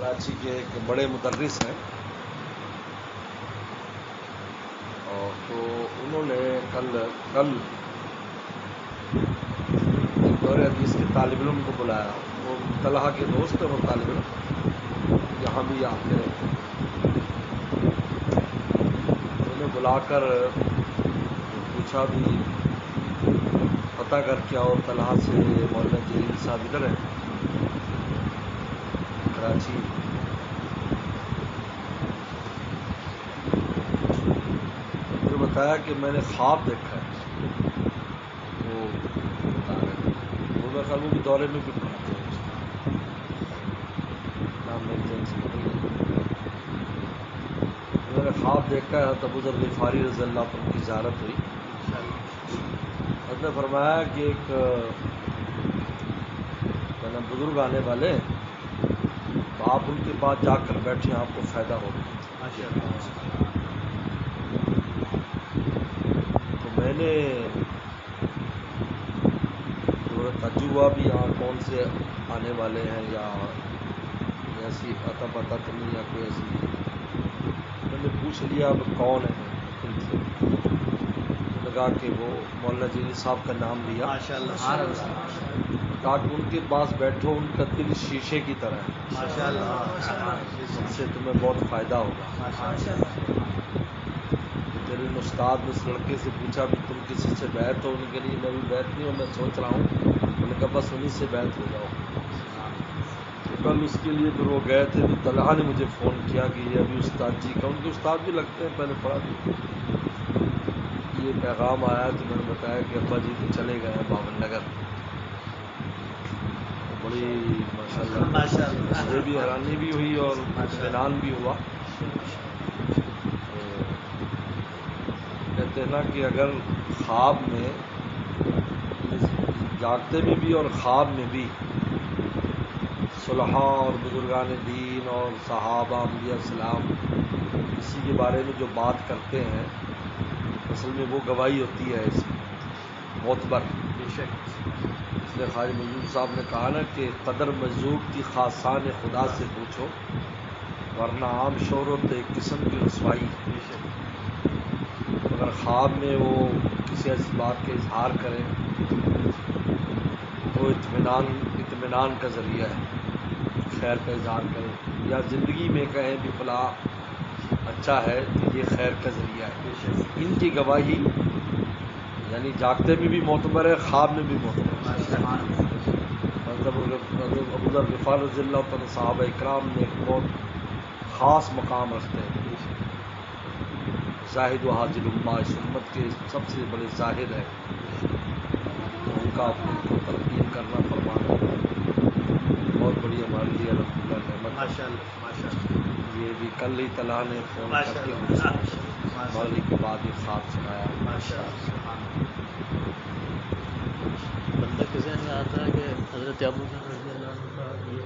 کراچی کے ایک بڑے مدرس ہیں، اور تو انہوں نے کل ایک دور حدیث کے طالب علم کو بلایا. وہ طلحہ کے دوست ہیں، وہ طالب علم یہاں بھی آتے رہتے ہیں. انہیں بلا کر پوچھا بھی پتہ کر کے اور طلحہ سے مولانا جلیل صاحب ادھر ہیں کراچی. مجھے بتایا کہ میں نے خواب دیکھا ہے. وہ بتا رہے تھے وہ میرے خیال وہ بھی دورے میں بھی پڑھاتے ہیں. نام میری ذہن سے نکل گیا. میں نے خواب دیکھا ہے ابو ذر غفاری رضی اللہ عنہ کی زیارت ہوئی. اس نے فرمایا کہ ایک بزرگ آنے والے، تو آپ ان کے پاس جا کر بیٹھے، آپ کو فائدہ ہوگا. تو میں نے تھوڑا تعجب ہوا بھی یہاں کون سے آنے والے ہیں، یا ایسی اتا پتہ تو نہیں، یا کوئی ایسی. میں نے پوچھ لیا اب کون ہے ان سے. کہا کہ وہ مولانا جلیل صاحب کا نام لیا. کہا کہ ان کے پاس بیٹھو، ان کا دل شیشے کی طرح ہے، ان سے تمہیں بہت فائدہ ہوگا. پھر ان استاد نے اس لڑکے سے پوچھا بھی تم کسی سے بیعت ہو؟ ان کے لیے میں بھی بیعت نہیں ہوں، میں سوچ رہا ہوں. انہوں نے کہا بس انہیں سے بیعت ہو جاؤ. تو کل اس کے لیے پھر وہ گئے تھے، تو طلحہ نے مجھے فون کیا کہ یہ ابھی استاد جی کا، ان کے استاد بھی لگتے ہیں، پہلے پڑھا بھی، یہ پیغام آیا. تو میں نے بتایا کہ ابا جی تو چلے گئے ہیں باون نگر. بڑی ماشاءاللہ مجھے بھی حیرانی بھی ہوئی اور اطمینان بھی ہوا. کہتے ہیں نا کہ اگر خواب میں، جاگتے میں بھی اور خواب میں بھی صلحاء اور بزرگان دین اور صحابہ انبیاء السلام کسی کے بارے میں جو بات کرتے ہیں، اصل میں وہ گواہی ہوتی ہے اس معتبر. اس لیے خواجہ مجذوب صاحب نے کہا نا کہ قدر مجذوب کی خاصان خدا سے پوچھو، ورنہ عام شہرت ایک قسم کی رسوائی. اگر خواب میں وہ کسی ایسی بات کا اظہار کریں تو اطمینان کا ذریعہ ہے، خیر کا اظہار کریں، یا زندگی میں کہیں بھی فلاں اچھا ہے تو یہ خیر کا ذریعہ ہے. ان کی گواہی یعنی جاگتے میں بھی معتبر ہے، خواب میں بھی معتبر ہے. ابو ذر غفاری رضی اللہ عنہ صحابہ اکرام میں ایک بہت خاص مقام رکھتے ہیں. زاہد و حاجل امہ، اس امت کے سب سے بڑے زاہد ہیں. ان کو تلقین کرنا فرمانا بہت بڑی ہمارے لیے الحمدللہ نعمت ہے. یہ بھی کل ہی طلحہ نے فون کر کے مغرب کے بعد یہ خواب سنایا. بندہ کے ذہن میں آتا ہے کہ حضرت ابو ذر رضی اللہ عنہ کا یہ